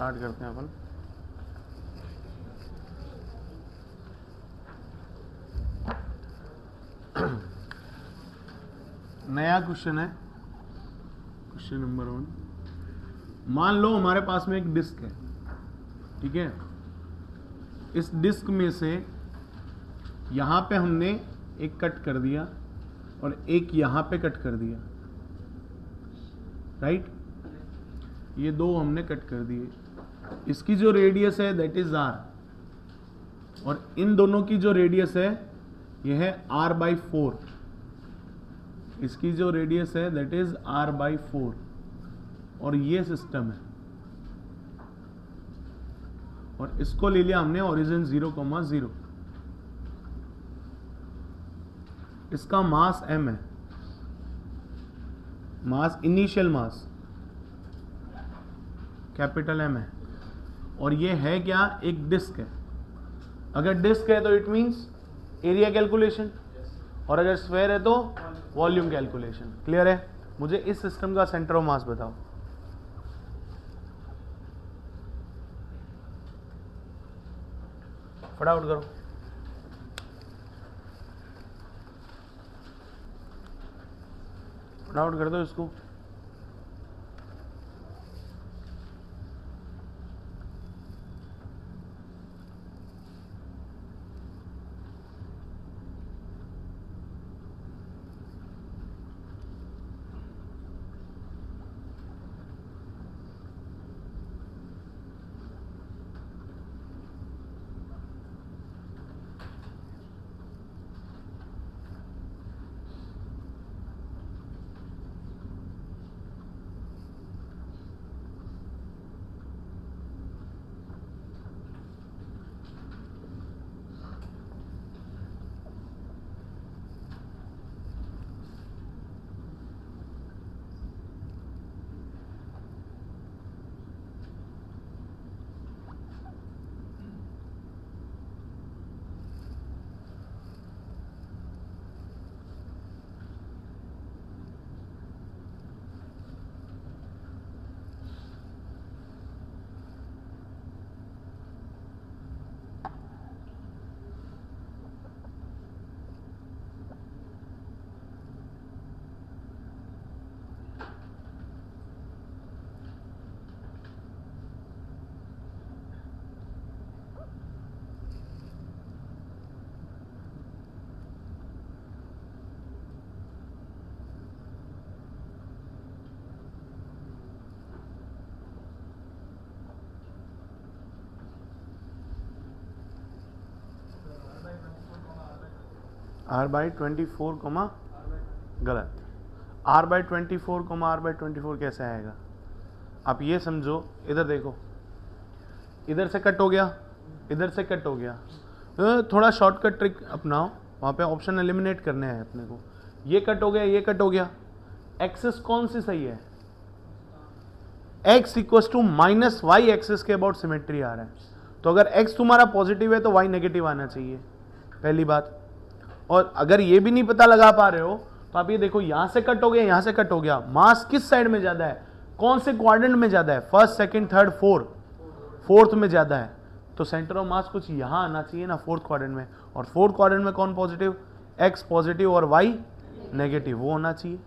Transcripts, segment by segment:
Start करते हैं अपन। नया क्वेश्चन है, क्वेश्चन नंबर 1। मान लो हमारे पास में एक डिस्क है, ठीक है। इस डिस्क में से यहां पे हमने एक कट कर दिया और एक यहां पे कट कर दिया, राइट। ये दो हमने कट कर दिए। इसकी जो रेडियस है दैट इज आर, और इन दोनों की जो रेडियस है ये है r/4। इसकी जो रेडियस है दैट इज r/4, और ये सिस्टम है, और इसको ले लिया हमने ओरिजिन 0,0। इसका मास m है, मास इनिशियल मास कैपिटल M है, और ये है क्या, एक डिस्क है। अगर डिस्क है तो इट मींस एरिया कैलकुलेशन, और अगर स्फेयर है तो वॉल्यूम कैलकुलेशन। क्लियर है? मुझे इस सिस्टम का सेंटर ऑफ मास बताओ। फटाफट करो, फटाफट कर दो इसको। r/24, गलत। r/24, r/24 कैसे आएगा? आप ये समझो, इधर देखो, इधर से कट हो गया, इधर से कट हो गया। तो थोड़ा शॉर्टकट ट्रिक अपनाओ, वहां पे ऑप्शन एलिमिनेट करने हैं अपने को। ये कट हो गया, ये कट हो गया। एक्सिस कौन सी सही है? x equal to minus Y axis के अबाउट सिमेट्री आ रहा है, तो अगर x तुम्हारा पॉजिटिव है तो y नेगेटिव आना चाहिए, पहली बात। और अगर ये भी नहीं पता लगा पा रहे हो तो आप ये देखो, यहां से कट हो गया, यहां से कट हो गया, मास किस साइड में ज्यादा है, कौन से क्वाड्रेंट में ज्यादा है, फर्स्ट, सेकंड, थर्ड, फोर्थ में ज्यादा है, तो सेंटर ऑफ मास कुछ यहां आना चाहिए ना, फोर्थ क्वाड्रेंट में। और फोर्थ क्वाड्रेंट में कौन पॉजिटिव? x पॉजिटिव और y नेगेटिव, वो होना चाहिए।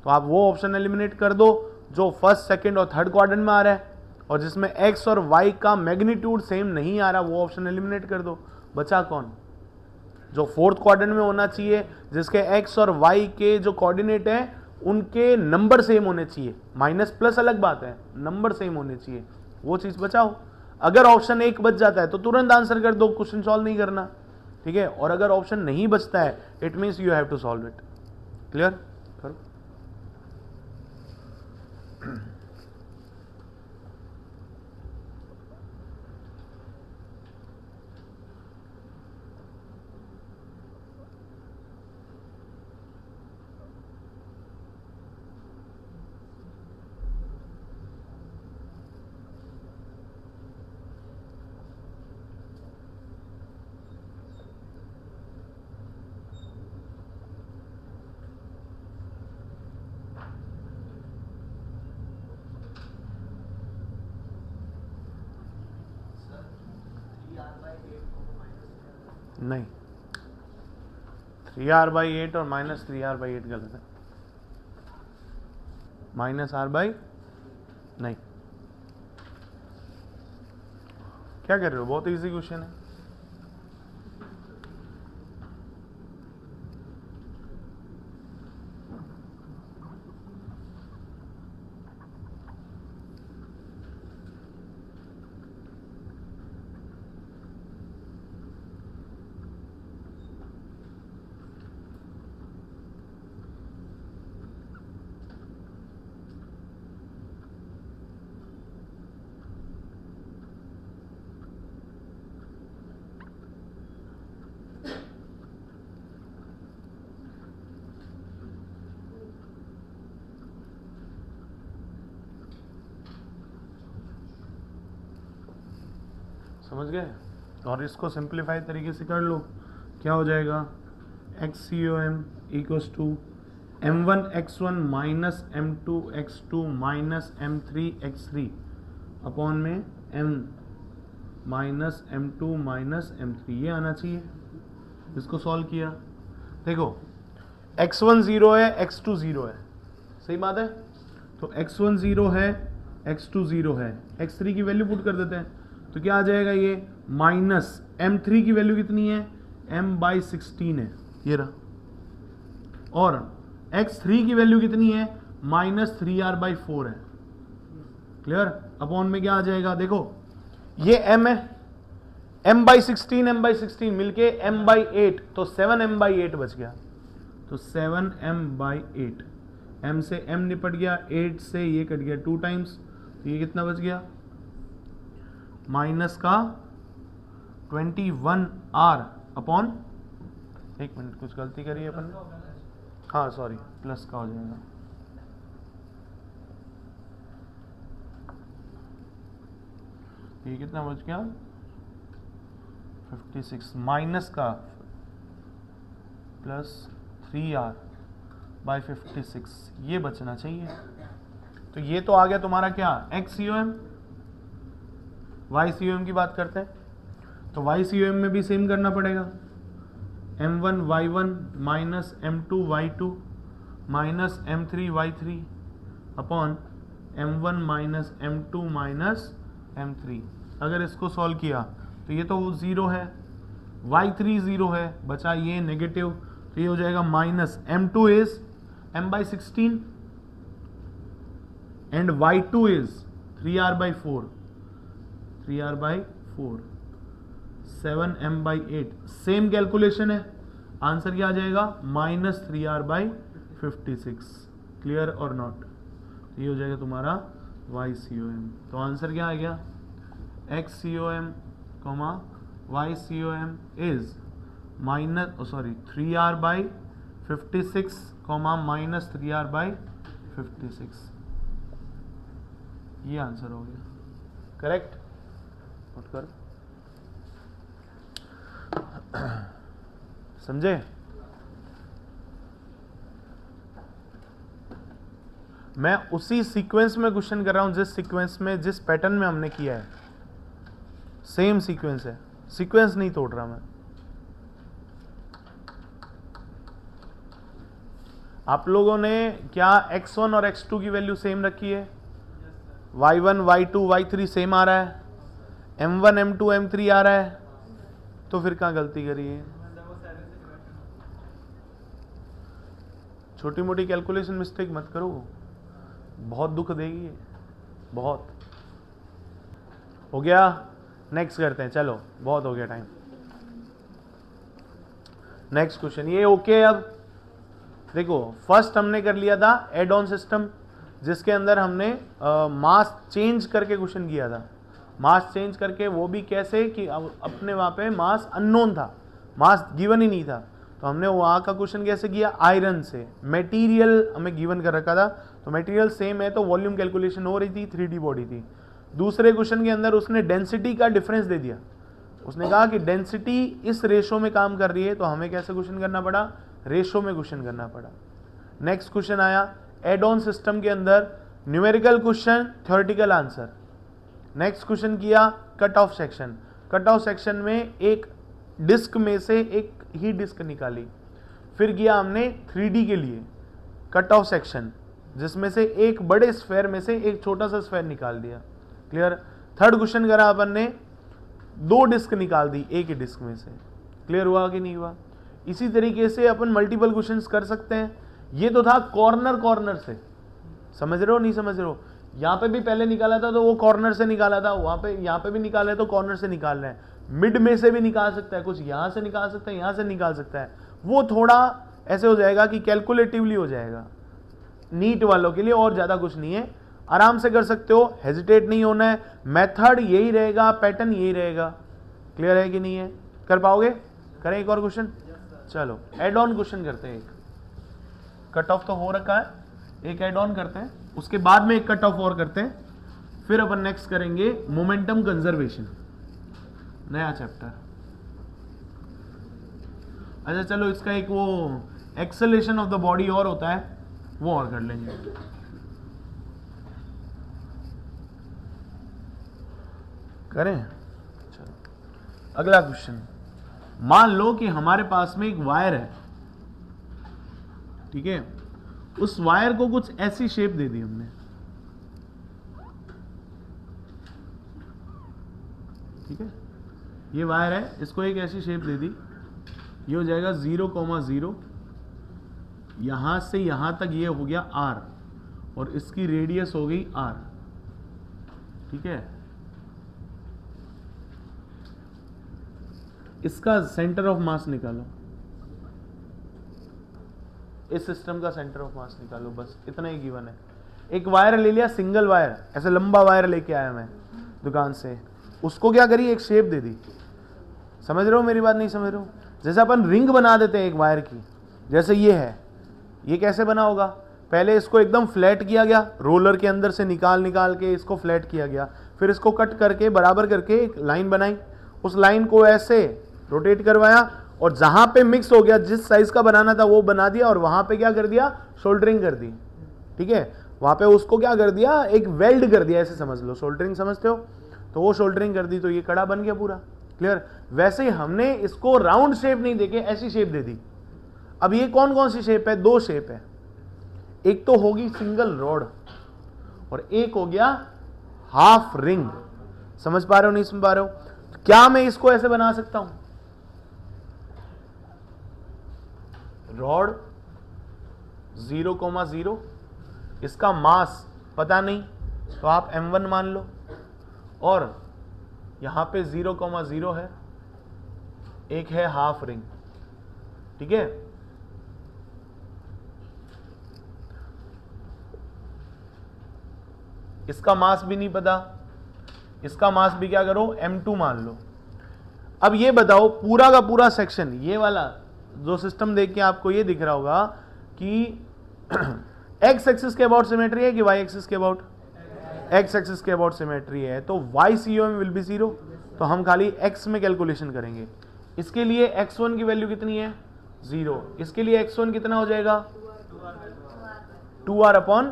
तो आप वो ऑप्शन एलिमिनेट कर दो जो फर्स्ट, सेकंड और थर्ड क्वाड्रेंट में आ रहा है, और जिसमें x और y का मैग्नीट्यूड सेम नहीं आ रहा, वो ऑप्शन एलिमिनेट कर दो। बचा कौन? जो फोर्थ क्वाड्रेंट में होना चाहिए, जिसके x और y के जो कोऑर्डिनेट है उनके नंबर सेम होने चाहिए, माइनस प्लस अलग बात है, नंबर सेम होने चाहिए, वो चीज बचाओ। अगर ऑप्शन 1 बच जाता है तो तुरंत आंसर कर दो, क्वेश्चन सॉल्व नहीं करना, ठीक है। और अगर ऑप्शन नहीं बचता है, it means you have to solve it. Clear? करो। नहीं, 3r/8 और -3r/8 गलत है। -r/, नहीं, क्या कर रहे हो, बहुत इजी क्वेश्चन है। समझ गए? और इसको सिंप्लीफाई तरीके से कर लो, क्या हो जाएगा, XCOM equals to M1x1 minus M2x2 minus M3x3 upon में M minus M2 minus M3, ये आना चाहिए। इसको सॉल्व किया, देखो x1 0 है, x2 0 है, सही बात है। तो x1 0 है, x2 0 है, x3 की वैल्यू पुट कर देते हैं, तो क्या आ जाएगा, ये माइनस M3 की वैल्यू कितनी है, M/16 है, ये रहा, और x3 की वैल्यू कितनी है, -3r/4 है। क्लियर? अपॉन में क्या आ जाएगा, देखो ये m है, M/16 मिलके M/8, तो 7m/8 बच गया, तो 7m/8, m से m निपट गया, 8 से ये कट गया 2 टाइम्स, तो ये कितना बच गया, माइनस का 21r अपॉन, एक मिनट कुछ गलती करी है अपन ने, हाँ सॉरी, प्लस का हो जाएगा, ये कितना बच गया 56 माइनस का प्लस 3r/56, ये बचना चाहिए। तो ये तो आ गया तुम्हारा क्या, XCOM। YCOM की बात करते हैं, तो YCOM में भी सेम करना पड़ेगा, M1y1 minus M2y2 minus M3y3 upon M1 minus M2 minus M3। अगर इसको सॉल्व किया तो ये तो 0 है, y3 0 है, बचा ये नेगेटिव, तो ये हो जाएगा minus M2 is M/16 and y2 is 3r/4, 7m/8, same calculation है, आंसर क्या आ जाएगा, -3r/56। क्लियर और नॉट? ये हो जाएगा तुम्हारा YCOM। तो आंसर क्या आ गया, XCOM, YCOM is 3r/56, -3r/56, ये आंसर हो गया, करेक्ट? नोट कर, समझे? मैं उसी सीक्वेंस में क्वेश्चन कर रहा हूं, जिस सीक्वेंस में, जिस पैटर्न में हमने किया है, सेम सीक्वेंस है, सीक्वेंस नहीं तोड़ रहा मैं। आप लोगों ने क्या x1 और x2 की वैल्यू सेम रखी है, y1 y2 y3 सेम आ रहा है, m1 m2 m3 आ रहा है, तो फिर कहाँ गलती करी है? छोटी मोटी कैलकुलेशन मिस्टेक मत करो, बहुत दुख देगी, बहुत। हो गया, नेक्स्ट करते हैं, चलो बहुत हो गया टाइम। नेक्स्ट क्वेश्चन, ये ओके। अब देखो, फर्स्ट हमने कर लिया था एड ऑन सिस्टम, जिसके अंदर हमने मास चेंज करके क्वेश्चन किया था। मास चेंज करके वो भी कैसे कि अपने वहाँ पे मास अननोन था, मास गिवन ही नहीं था, तो हमने वहाँ का क्वेश्चन कैसे किया, आयरन से। मटेरियल हमें गिवन कर रखा था, तो मटेरियल सेम है, तो वॉल्यूम कैलकुलेशन हो रही थी, 3D बॉडी थी। दूसरे क्वेश्चन के अंदर उसने डेंसिटी का डिफरेंस दे दिया, उसने कहा कि डेंसिटी इस रेशो में काम कर रही है, तो हमें कैसे क्वेश्चन करना पड़ा, रेशो में क्वेश्चन करना पड़ा। नेक्स्ट क्वेश्चन आया एड ऑन सिस्टम के अंदर, numerical question, theoretical answer. Next question किया cut off section. Cut off section में एक डिस्क में से एक ही डिस्क निकाली, फिर किया हमने 3D के लिए कट ऑफ सेक्शन, जिसमें से एक बड़े स्फेयर में से एक छोटा सा स्फेयर निकाल दिया। क्लियर। थर्ड क्वेश्चन करा अपन ने, 2 डिस्क निकाल दी एक ही डिस्क में से। क्लियर हुआ कि नहीं हुआ? इसी तरीके से अपन मल्टीपल क्वेश्चंस कर सकते हैं। ये तो था कॉर्नर से, समझ रहे हो नहीं समझ रहे हो? यहाँ पे भी पहले निकाला था तो वो कॉर्नर से निकाला था, वहां पे यहाँ पे भी निकाला है तो कॉर्नर से निकाल रहे हैं। मिड में से भी निकाल सकता है, कुछ यहाँ से निकाल सकता है, यहाँ से निकाल सकता है। वो थोड़ा ऐसे हो जाएगा कि कैलकुलेटिवली हो जाएगा नीट वालों के लिए, और ज्यादा कुछ नहीं है। आराम से कर सकते हो, हेजिटेट नहीं होना है। मेथड यही रहेगा, पैटर्न यही रहेगा। क्लियर है कि नहीं है? कर पाओगे? करें एक और क्वेश्चन? चलो एड ऑन क्वेश्चन करते हैं। एक कट ऑफ तो हो रखा है, एक एड ऑन करते हैं, उसके बाद में एक कट ऑफ और करते हैं, फिर अपन नेक्स्ट करेंगे मोमेंटम कंजर्वेशन, नया चैप्टर। अच्छा चलो, इसका एक वो एक्सेलेरेशन ऑफ द बॉडी और होता है, वो और कर लेंगे। करें? चलो अगला क्वेश्चन। मान लो कि हमारे पास में एक वायर है, ठीक है? उस वायर को कुछ ऐसी शेप दे दी हमने, ठीक है? ये वायर है, इसको एक ऐसी शेप दे दी, ये हो जाएगा 0,0, यहां से यहां तक ये हो गया r, और इसकी रेडियस हो गई r, ठीक है? इसका सेंटर ऑफ मास निकालो, इस सिस्टम का सेंटर ऑफ मास निकालो, बस इतना ही गिवन है। एक वायर ले लिया, सिंगल वायर, ऐसे लंबा वायर लेके आया मैं दुकान से, उसको क्या करी, एक शेप दे दी। समझ रहे हो मेरी बात? नहीं समझ रहे हो? जैसे अपन रिंग बना देते हैं एक वायर की, जैसे ये है, ये कैसे बना होगा? पहले इसको एकदम फ्लैट किया गया, रोलर के अंदर से निकाल के इसको फ्लैट किया गया, फिर इसको कट करके बराबर करके एक लाइन बनाई, उस लाइन को ऐसे रोटेट करवाया, और जहां पे मिक्स हो गया, जिस साइज का बनाना था वो बना दिया, और वहां पे क्या कर दिया, सोल्डरिंग कर दी, ठीक है? वहां पे उसको क्या कर दिया, एक वेल्ड कर दिया, ऐसे समझ लो। सोल्डरिंग समझते हो? तो वो सोल्डरिंग कर दी, तो ये कड़ा बन गया पूरा। क्लियर? वैसे ही हमने इसको राउंड शेप नहीं देके ऐसी शेप दे दी। अब ये कौन कौन सी शेप है? 2 शेप है। एक तो होगी सिंगल रॉड, और एक हो गया हाफ रिंग। समझ पा रहे हो नहीं समझ पा रहे हो? तो क्या मैं इसको ऐसे बना सकता हूं? रॉड 0,0, इसका मास पता नहीं, तो आप m1 मान लो, और यहां पे 0,0 है, एक है हाफ रिंग, ठीक है? इसका मास भी नहीं पता, इसका मास भी क्या करो, m2 मान लो। अब ये बताओ, पूरा का पूरा सेक्शन, ये वाला जो सिस्टम देख के आपको ये दिख रहा होगा कि एक्स एक्सिस के अबाउट सिमेट्री है कि वाई एक्सिस के अबाउट? एक्स एक्सिस के अबाउट सिमेट्री है, तो वाई COM विल बी 0, तो हम खाली एक्स में कैलकुलेशन करेंगे। इसके लिए x1 की वैल्यू कितनी है? 0। इसके लिए x1 कितना हो जाएगा? 2r upon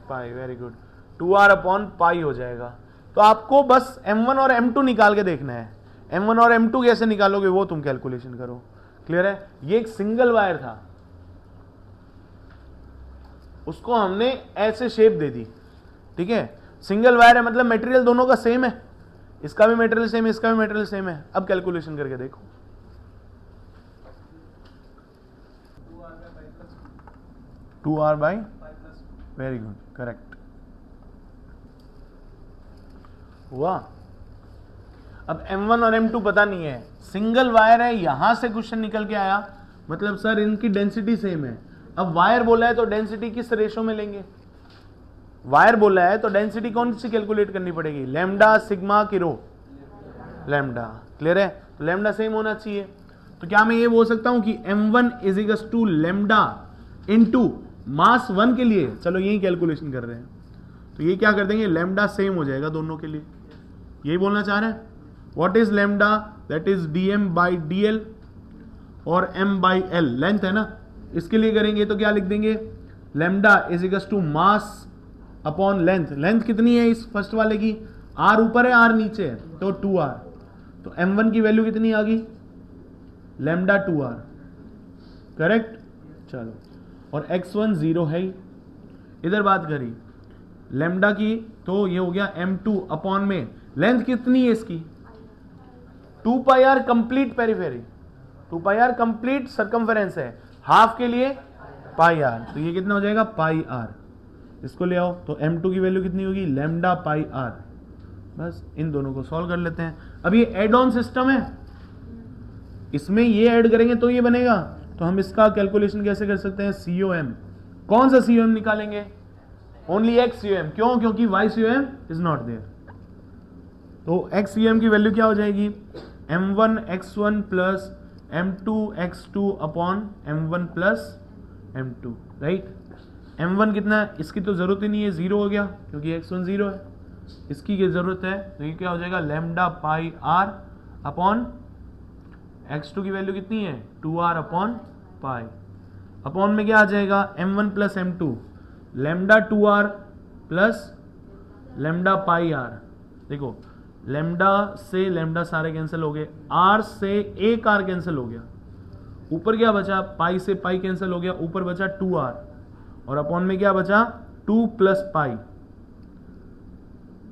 pi. Very good, 2r upon pi हो जाएगा। तो आपको बस m1 और m2 निकाल के देखना है। m1 और m2 कैसे निकालोगे वो तुम कैलकुलेशन करो। क्लियर है? ये एक सिंगल वायर था, उसको हमने ऐसे शेप दे दी, ठीक है? सिंगल वायर है मतलब मटेरियल दोनों का सेम है, इसका भी मटेरियल सेम है, इसका भी मटेरियल सेम है। अब कैलकुलेशन करके देखो, 2r by, very good, correct हुआ। अब m1 और m2 पता नहीं है, सिंगल वायर है, यहां से क्वेश्चन निकल के आया, मतलब सर इनकी डेंसिटी सेम है। अब वायर बोला है तो डेंसिटी किस रेशो में लेंगे? वायर बोला है तो डेंसिटी कौन सी कैलकुलेट करनी पड़ेगी? लैम्डा, सिग्मा की रो? लैम्डा। क्लियर है? तो लैम्डा सेम होना चाहिए। तो क्या मैं ये बोल सकता हूं कि m1 is equal to lambda into mass 1 के लिए? चलो यही कैलकुलेशन कर रहे हैं, तो ये क्या कर देंगे, लैम्डा सेम हो जाएगा दोनों के लिए। यही बोलना चाह रहे हैं। What is lambda? That is dm by dl और m बाई l, लेंथ है ना। इसके लिए करेंगे तो क्या लिख देंगे, lambda is equal to mass upon length. Length कितनी है इस फर्स्ट वाले की? r ऊपर है, r नीचे है, तो 2r। तो m1 की वैल्यू कितनी आ गई? Lambda 2r, correct. चलो, और x1 0 है ही। इधर बात करी लैम्डा की, तो ये हो गया m2 अपॉन में लेंथ कितनी है इसकी 2 pi r complete periphery, 2 pi r complete circumference है, हाफ के लिए पाई आर, तो ये कितना हो जाएगा पाई आर। इसको ले आओ तो m2 की वैल्यू कितनी होगी लैम्डा पाई आर। बस इन दोनों को सॉल्व कर लेते हैं। अब ये एड ऑन सिस्टम है, इसमें ये ऐड करेंगे तो ये बनेगा, तो हम इसका कैलकुलेशन कैसे कर सकते हैं COM। कौन सा COM निकालेंगे, ओनली x COM, क्यों, क्योंकि y COM is not there. तो x COM की वैल्यू क्या हो जाएगी m1 x1 plus m2 x2 upon m1 plus m2, right. m1 कितना है, इसकी तो जरूरत ही नहीं है, 0 हो गया क्योंकि x1 0 है, इसकी क्या जरूरत है, तो ये क्या हो जाएगा lambda pi are upon x2 की वैल्यू कितनी है 2r अपॉन पाई, अपॉन में क्या आ जाएगा m1 plus m2 lambda 2r plus lambda pi r. देखो लैम्डा से लैम्डा सारे कैंसिल हो गए, r से एक r कैंसिल हो गया, ऊपर क्या बचा पाई से पाई कैंसिल हो गया, ऊपर बचा 2r, और अपॉन में क्या बचा 2 प्लस पाई,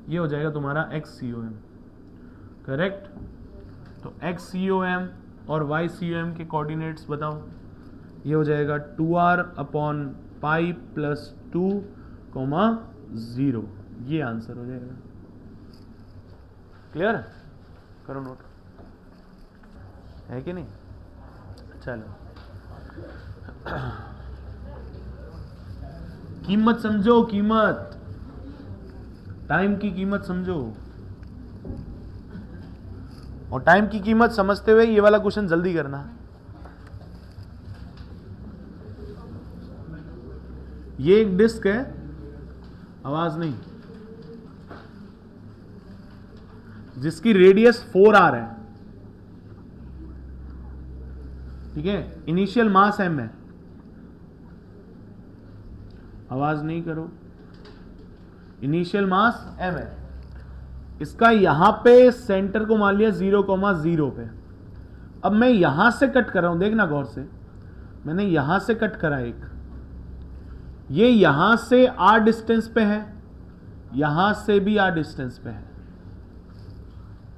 ये हो जाएगा तुम्हारा x COM, करेक्ट। तो x COM और y COM के कोऑर्डिनेट्स बताओ, ये हो जाएगा 2r अपॉन पाई प्लस 2 0, ये आंसर हो जाएगा। क्लियर, करो नोट, है कि नहीं। चलो कीमत समझो, कीमत, टाइम की कीमत समझो, और टाइम की कीमत समझते हुए ये वाला क्वेश्चन जल्दी करना। ये एक डिस्क है, आवाज नहीं, जिसकी रेडियस 4r है, ठीक है, इनिशियल मास m है, आवाज नहीं करो, इनिशियल मास m है, इसका यहां पे सेंटर को मान लिया 0,0 पे। अब मैं यहां से कट कर रहा हूं, देखना गौर से, मैंने यहां से कट करा एक, ये यहां से r डिस्टेंस पे है, यहां से भी r डिस्टेंस पे है,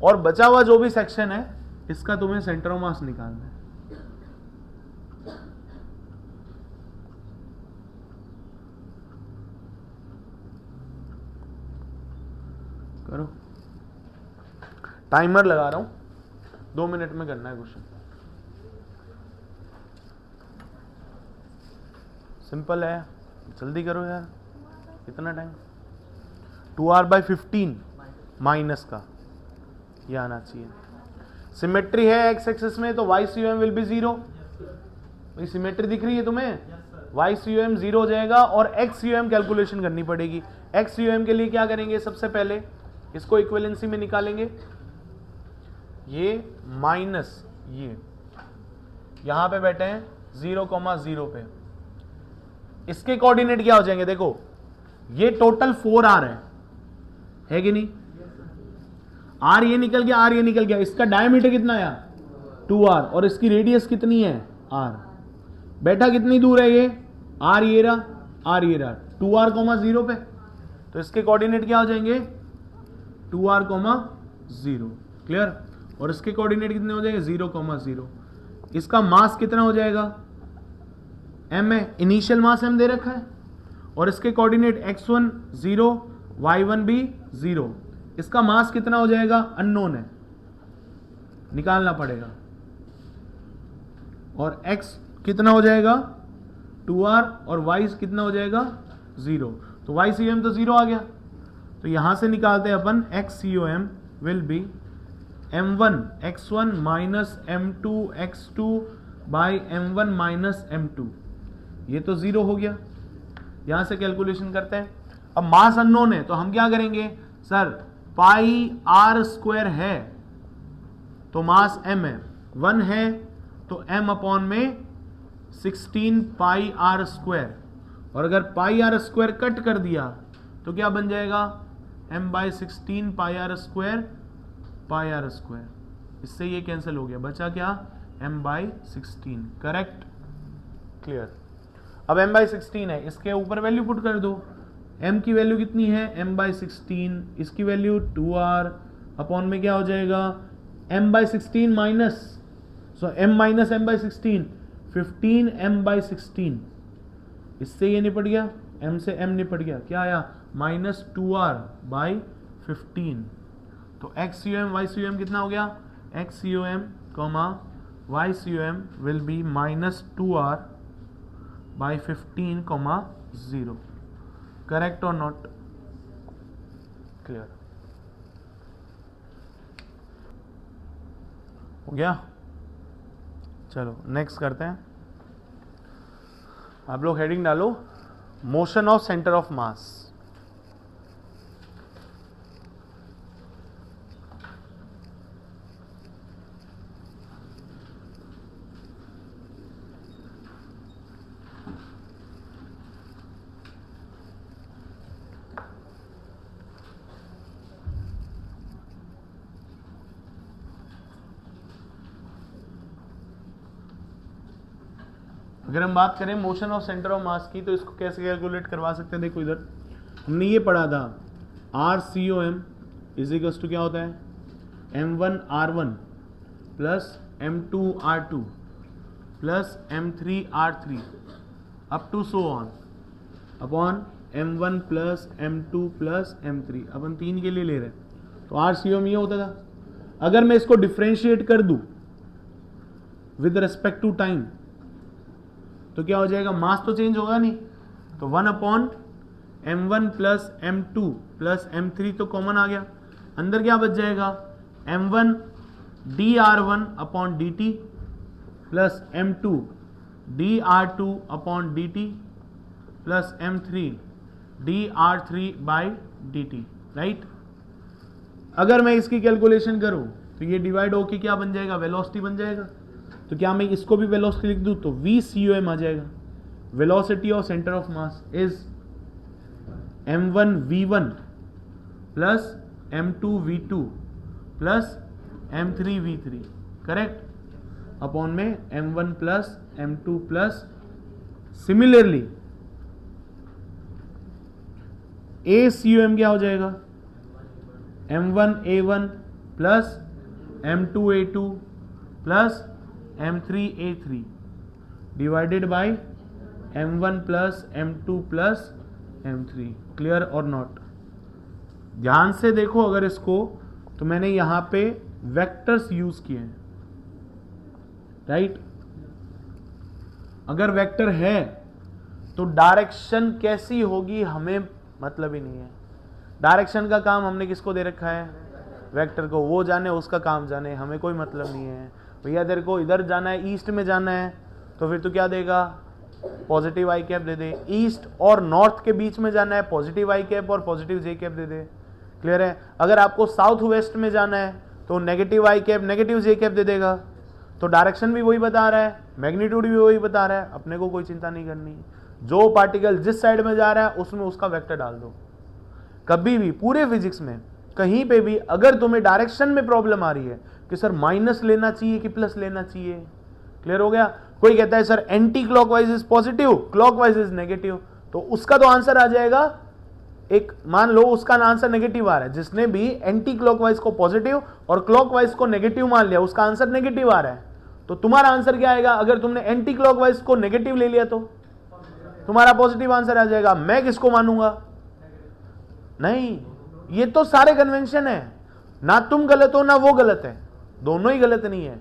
और बचा हुआ जो भी सेक्शन है इसका तुम्हें सेंटर ऑफ मास निकालना है। करो, टाइमर लगा रहा हूं, 2 मिनट में करना है क्वेश्चन, सिंपल है, जल्दी करो यार, कितना टाइम, 2r/15 माइनस का ये आना चाहिए। सिमेट्री है x एक्सिस में, तो y COM विल बी 0, भाई सिमेट्री दिख रही है तुम्हें, y COM 0 हो जाएगा, और x COM कैलकुलेशन करनी पड़ेगी। x COM के लिए क्या करेंगे, सबसे पहले इसको इक्विवेलेंसी में निकालेंगे, ये माइनस ये यहां पे बैठे हैं 0,0 पे, इसके कोऑर्डिनेट क्या हो जाएंगे, देखो ये टोटल 4r है कि नहीं, r ये निकल गया, r ये निकल गया, इसका डायमीटर कितना है 2r, और इसकी रेडियस कितनी है r, बैठा कितनी दूर है ये r ये रहा, r ये रहा, 2r,0 पे, तो इसके कोऑर्डिनेट क्या हो जाएंगे 2r,0, क्लियर। और इसके कोऑर्डिनेट कितने हो जाएंगे 0,0, इसका मास कितना हो जाएगा m है, इनिशियल मास m दे रखा है, और इसके कोऑर्डिनेट x1 0 y1 भी 0, इसका मास कितना हो जाएगा अननोन है, निकालना पड़ेगा, और x कितना हो जाएगा 2r, और y कितना हो जाएगा 0, तो y COM तो 0 आ गया, तो यहां से निकालते हैं अपन x COM will be m1 x1 minus m2 x2 by m1 minus m2, ये तो 0 हो गया, यहां से कैलकुलेशन करते हैं। अब मास अननोन है, तो हम क्या करेंगे, सर पाई r स्क्वायर है तो मास m है, 1 है तो m अपॉन में 16 पाई r स्क्वायर, और अगर पाई r स्क्वायर कट कर दिया तो क्या बन जाएगा m/16 पाई r स्क्वायर, इससे ये कैंसिल हो गया, बचा क्या m/16, करेक्ट, क्लियर। अब m/16 है, इसके ऊपर वैल्यू पुट कर दो। m की वैल्यू कितनी है, m/16, इसकी वैल्यू 2r अपॉन में क्या हो जाएगा, m/16 माइनस, सो m माइनस m/16, 15m/16, इससे ये निपट गया, m से m निपट गया, क्या आया, -2r/15। तो XCOM YCOM कितना हो गया, XCOM YCOM will be -2r/15, 0, correct और नॉट, क्लियर हो गया। चलो नेक्स्ट करते हैं, आप लोग हेडिंग डालो, मोशन ऑफ सेंटर ऑफ मास। अगर हम बात करें मोशन ऑफ सेंटर ऑफ मास की, तो इसको कैसे कैलकुलेट करवा सकते हैं, देखो इधर हमने ये पढ़ा था, RCOM इज इक्वल्स टू क्या होता है, m1r1 plus m2r2 plus m3r3 up to so on upon m1 plus m2 plus m3, अपन 3 के लिए ले रहे हैं, तो RCOM ये होता था। अगर मैं इसको डिफ्रेंशिएट कर दूं विद रिस्पेक्ट टू टाइम, तो क्या हो जाएगा, मास तो चेंज होगा नहीं, तो 1 upon m1 plus m2 plus m3 तो कॉमन आ गया, अंदर क्या बच जाएगा, m1 dr1 upon dt plus m2 dr2 upon dt plus m3 dr3 by dt, right. अगर मैं इसकी कैलकुलेशन करूं तो ये डिवाइड होके क्या बन जाएगा, वेलोसिटी बन जाएगा। तो क्या मैं इसको भी वेलोसिटी लिख दूं तो VCOM आ जाएगा, velocity of centre of mass is m1 v1 plus m2 v2 plus m3 v3, correct, upon में m1 plus m2 plus, similarly ACOM क्या हो जाएगा, m1 a1 plus m2 a2 plus m3 a3 divided by m1 plus m2 plus m3, clear और not. ध्यान से देखो अगर इसको, तो मैंने यहां पे वेक्टर्स यूज किए हैं, राइट। अगर वेक्टर है तो डायरेक्शन कैसी होगी हमें मतलब ही नहीं है, डायरेक्शन का काम हमने किसको दे रखा है, वेक्टर को, वो जाने उसका काम जाने, हमें कोई मतलब नहीं है। भैया तेरे को इधर जाना है, ईस्ट में जाना है, तो फिर तो क्या देगा, पॉजिटिव आई कैप दे दे। ईस्ट और नॉर्थ के बीच में जाना है, पॉजिटिव आई कैप और पॉजिटिव जे कैप दे दे, क्लियर है। अगर आपको साउथ वेस्ट में जाना है तो नेगेटिव आई कैप नेगेटिव जे कैप दे देगा। तो डायरेक्शन भी वही बता रहा है, मैग्नीट्यूड भी वही बता रहा है, अपने को कोई चिंता नहीं करनी। जो पार्टिकल जिस साइड में जा रहा है उसमें उसका वेक्टर डाल दो। कभी भी पूरे फिजिक्स में कहीं पे भी अगर तुम्हें डायरेक्शन में प्रॉब्लम आ रही है कि सर माइनस लेना चाहिए कि प्लस लेना चाहिए, क्लियर हो गया। कोई कहता है sir anti clockwise is positive, clockwise is negative, तो उसका तो आंसर आ जाएगा एक, मान लो उसका आंसर नेगेटिव आ रहा है, जिसने भी एंटी क्लॉकवाइज को पॉजिटिव और क्लॉकवाइज को नेगेटिव मान लिया उसका आंसर नेगेटिव आ रहा है। तो तुम्हारा आंसर क्या आएगा, अगर तुमने एंटी क्लॉकवाइज को नेगेटिव ले लिया तो तुम्हारा पॉजिटिव आंसर आ जाएगा। मैं किसको मानूंगा, नहीं, ये तो सारे कन्वेंशन है, ना तुम गलत हो ना वो गलत है, दोनों ही गलत नहीं है।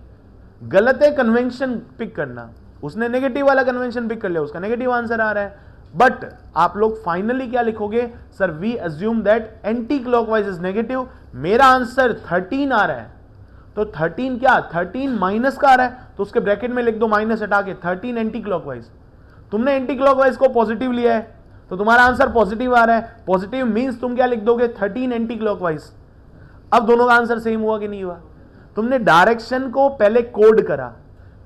गलत है कन्वेंशन पिक करना, उसने नेगेटिव वाला कन्वेंशन पिक कर लिया, उसका नेगेटिव आंसर आ रहा है। बट आप लोग फाइनली क्या लिखोगे, sir we assume that anti clockwise is negative, मेरा आंसर 13 आ रहा है, तो 13 क्या, 13 माइनस का आ रहा है, तो उसके ब्रैकेट में लिख दो माइनस हटा के 13 एंटी क्लॉकवाइज। तुमने एंटी क्लॉकवाइज को पॉजिटिव लिया है तो तुम्हारा आंसर पॉजिटिव आ रहा है, पॉजिटिव मींस तुम क्या लिख दोगे, 13 एंटी क्लॉकवाइज। अब दोनों का आंसर सेम हुआ कि नहीं हुआ। तुमने डायरेक्शन को पहले कोड करा,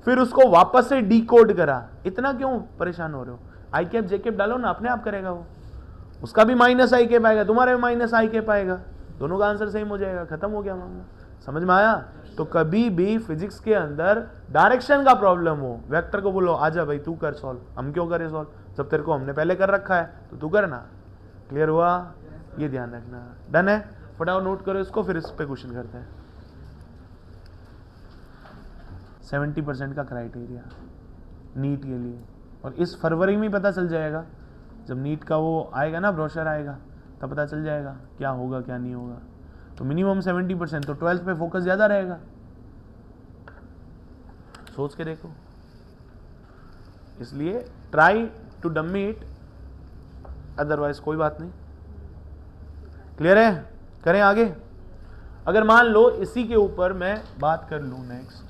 फिर उसको वापस से डीकोड करा, इतना क्यों परेशान हो रहे हो। आई कैप जे कैप डालो ना, अपने आप करेगा वो, उसका भी माइनस आई कैप आएगा, तुम्हारा भी माइनस आई कैप आएगा, दोनों का आंसर सेम हो जाएगा, खत्म हो गया मामला। समझ में आया, तो कभी भी फिजिक्स के अंदर डायरेक्शन का प्रॉब्लम हो, वेक्टर को बोलो आजा भाई तू कर सॉल्व, हम क्यों करें सॉल्व, जब तेरे को हमने पहले कर रखा है तो तू करना। क्लियर हुआ? ये ध्यान रखना। डन है? फटाफट नोट करो इसको, फिर इस पे क्वेश्चन करते हैं। 70% का क्राइटेरिया नीट के लिए, और इस फरवरी में पता चल जाएगा, जब नीट का वो आएगा ना, ब्रोशर आएगा, तब पता चल जाएगा क्या होगा क्या नहीं होगा। तो मिनिमम 70%, तो 12th पे फोकस ज़्यादा रहेगा, सोच के देखो। इसलिए try to dummy it, otherwise कोई बात नहीं। क्लियर है? करें आगे। अगर मान लो इसी के ऊपर मैं बात कर लूं नेक्स्ट,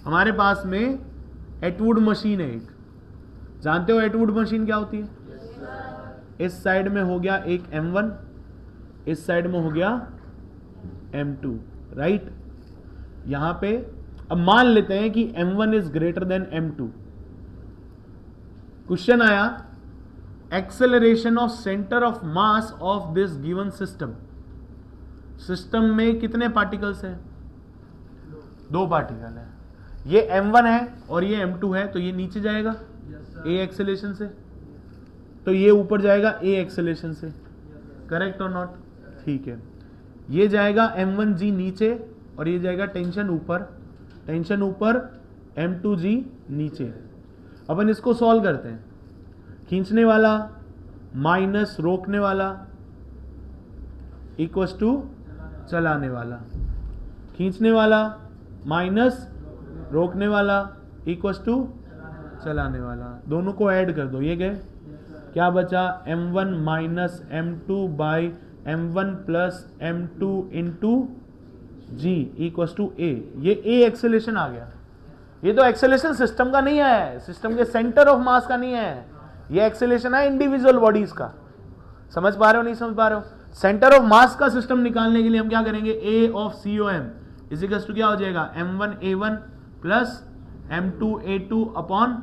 हमारे पास में एटवुड मशीन है एक, जानते हो एटवुड मशीन क्या होती है? इस साइड में हो गया एक M1, इस साइड में हो गया M2, राइट? यहां पे अब मान लेते हैं कि M1 is greater than M2। Question आया acceleration of centre of mass of this given system. System में कितने पार्टिकल्स हैं? 2 पार्टिकल है। ये M1 है और ये M2 है, तो ये नीचे जाएगा A एक्सेलेरेशन से, तो ये ऊपर जाएगा A एक्सेलेरेशन से। करेक्ट और नॉट? ठीक है। ये जाएगा M1G नीचे और ये जाएगा टेंशन ऊपर, टेंशन ऊपर, M2G नीचे। अपन इसको सॉल्व करते हैं। खींचने वाला माइनस रोकने वाला इक्वल्स टू चलाने वाला, खींचने वाला माइनस रोकने वाला इक्वल्स टू चलाने वाला, दोनों को ऐड कर दो, ये गए, क्या बचा? M1 minus M2 by M1 plus M2 into G equals to A। ये A एक्सेलेरेशन आ गया। ये तो एक्सेलेरेशन सिस्टम का नहीं है, सिस्टम के सेंटर ऑफ मास का नहीं है, ये एक्सेलेरेशन है इंडिविजुअल बॉडीज का। समझ पा रहे हो नहीं समझ पा रहे हो? सेंटर ऑफ मास का सिस्टम निकालने के लिए हम क्या करेंगे? A of COM is equals to क्या हो जाएगा? M1A1 plus M2A2 upon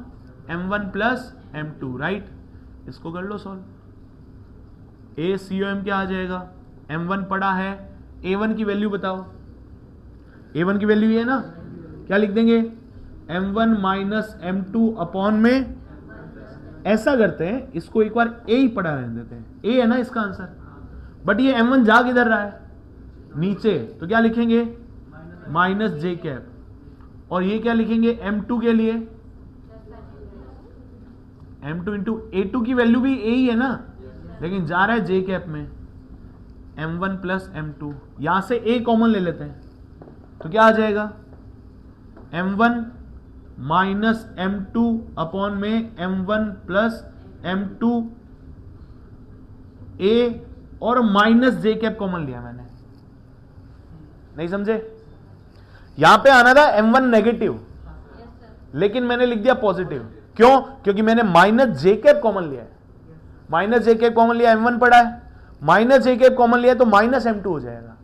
M1 plus M2, right? इसको कर लो सॉल्व। ACOM क्या आ जाएगा? M1 पड़ा है, A1 की वैल्यू बताओ। A1 की वैल्यू ये है ना, क्या लिख देंगे? M1 माइनस M2 अपॉन में, ऐसा करते हैं इसको एक बार A ही पड़ा रहने देते हैं, A है ना इसका आंसर, बट ये M1 जा किधर रहा है? नीचे, तो क्या लिखेंगे? Minus J cap. और ये क्या लिखेंगे M2 के लिए? M2 इंटू A2 की वैल्यू भी A ही है ना, लेकिन जा रहा है J कैप में, M1 प्लस M2। यहां से A कॉमन ले लेते हैं, तो क्या आ जाएगा? M1 माइनस M2 अपॉन में M1 प्लस M2 A और माइनस J कैप कॉमन लिया मैंने, नहीं समझे? यहां पे आना था M1 नेगेटिव, लेकिन मैंने लिख दिया पॉजिटिव। क्यों? क्योंकि मैंने माइनस J कैप कॉमन लिया है। माइनस J कैप कॉमन लिया, M1 पड़ा है, माइनस J कैप कॉमन लिया तो माइनस M2 हो जाएगा।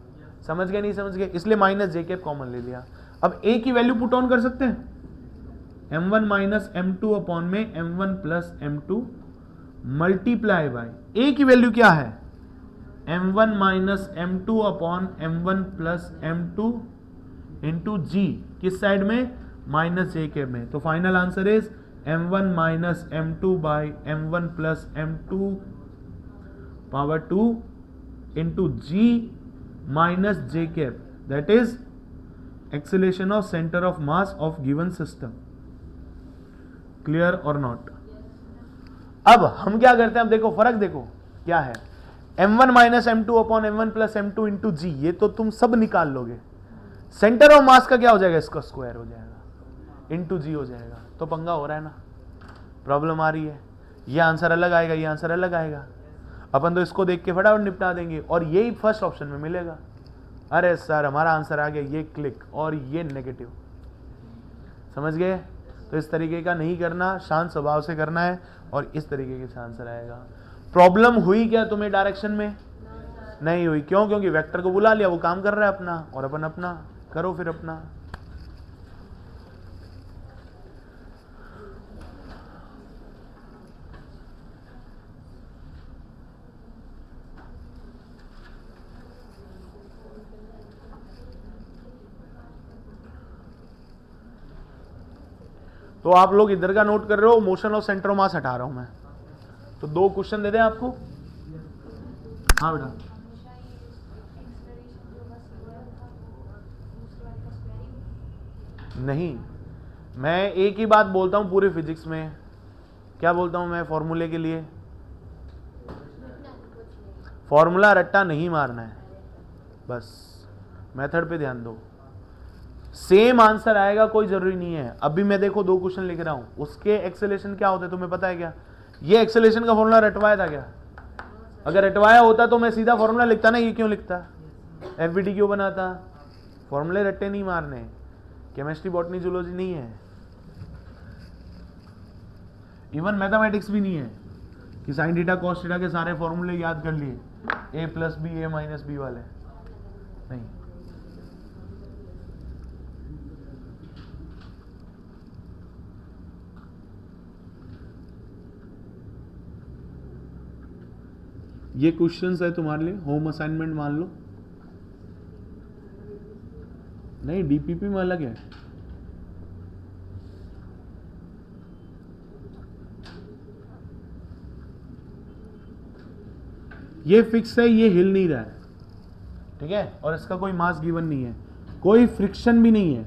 समझ गए नहीं समझ गए? इसलिए माइनस J कैप कॉमन ले लिया। अब A की वैल्यू पुट ऑन कर सकते हैं, M1 माइनस M2 अपॉन में M1 plus M2 multiply by A की वैल्यू क्या है? M1 minus M2 upon M1 plus M2 into G, किस साइड में? माइनस J कैप में। तो final answer is M1 minus M2 by M1 plus M2 power 2 into G minus J cap, that is acceleration of centre of mass of given system. Clear और not? अब हम क्या करते हैं, अब देखो फर्क देखो क्या है। M1 minus M2 upon M1 plus M2 into G, ये तो तुम सब निकाल लोगे। सेंटर ऑफ मास का क्या हो जाएगा? इसका स्क्वायर हो जाएगा, इंटू G हो जाएगा। तो पंगा हो रहा है ना, प्रॉब्लम आ रही है। ये आंसर अलग आएगा, ये आंसर अलग आएगा। अपन तो इसको देख के फटाफट निपटा देंगे और यही फर्स्ट ऑप्शन में मिलेगा। अरे सर हमारा आंसर आ गया, ये क्लिक और ये नेगेटिव। समझ गए? तो इस तरीके का नहीं करना, शांत स्वभाव से करना है और इस तरीके से आंसर आएगा। प्रॉब्लम हुई क्या तुम्हें डायरेक्शन में? नहीं हुई। क्यों? क्योंकि वेक्टर को बुला लिया, वो काम कर रहा है अपना और अपन अपना करो फिर अपना। तो आप लोग इधर का नोट कर रहे हो, मोशन ऑफ सेंटर ऑफ मास हटा रहा हूं मैं। तो 2 क्वेश्चन दे दें आपको। हाँ बेटा, नहीं, मैं एक ही बात बोलता हूं पूरे फिजिक्स में। क्या बोलता हूं मैं फॉर्मूले के लिए? फॉर्मूला रट्टा नहीं मारना है, बस मेथड पे ध्यान दो। सेम आंसर आएगा, कोई जरूरी नहीं है। अभी मैं देखो 2 क्वेश्चन लिख रहा हूं, उसके एक्सेलेरेशन क्या होते तुम्हें पता है क्या? ये एक्सेलेरेशन का फॉर्मूला रटवाया था क्या? अगर रटवाया होता तो मैं सीधा फॉर्मूला लिखता ना, ये क्यों लिखता? एफबीटी क्यों बनाता? फॉर्मूले रट्टे नहीं मारने, केमिस्ट्री बॉटनी जूलॉजी नहीं है, इवन मैथमेटिक्स भी नहीं है कि साइन थीटा कॉस थीटा के सारे फॉर्मूले याद कर लिए, ए प्लस बी ए माइनस बी वाले, नहीं। ये क्वेश्चंस है तुम्हारे लिए, होम असाइनमेंट मान लो। नहीं, डीपीपी में अलग है। ये फिक्स है, ये हिल नहीं रहा है, ठीक है, और इसका कोई मास गिवन नहीं है, कोई फ्रिक्शन भी नहीं है।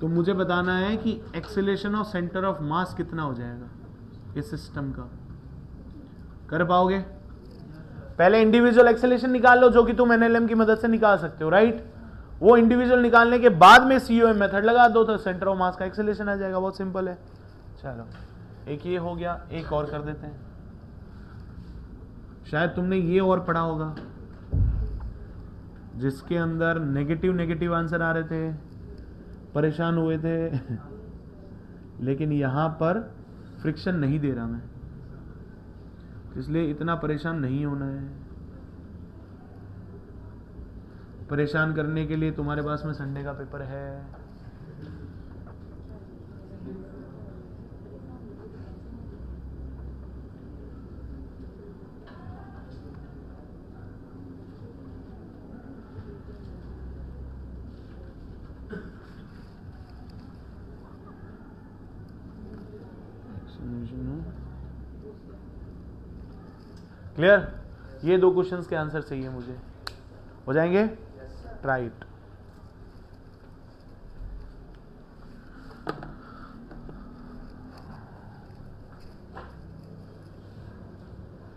तो मुझे बताना है कि एक्सेलेरेशन ऑफ सेंटर ऑफ मास कितना हो जाएगा इस सिस्टम का। कर पाओगे? पहले इंडिविजुअल एक्सेलेरेशन निकाल लो, जो कि तुम एनएलएम की मदद से निकाल सकते हो, राइट। वो इंडिविजुअल निकालने के बाद में सीओएम मेथड लगा दो तो सेंटर ऑफ मास का एक्सेलेरेशन आ जाएगा, बहुत सिंपल है। चलो, एक ये हो गया, एक और कर देते हैं। शायद तुमने ये और पढ़ा होगा जिसके अंदर नेगेटिव नेगेटिव आंसर आ रहे थे, परेशान हुए थे लेकिन यहां पर फ्रिक्शन नहीं दे रहा मैं, इसलिए इतना परेशान नहीं होना है। परेशान करने के लिए तुम्हारे पास में संडे का पेपर है। क्लियर? ये 2 क्वेश्चंस के आंसर चाहिए मुझे, हो जाएंगे? राइट।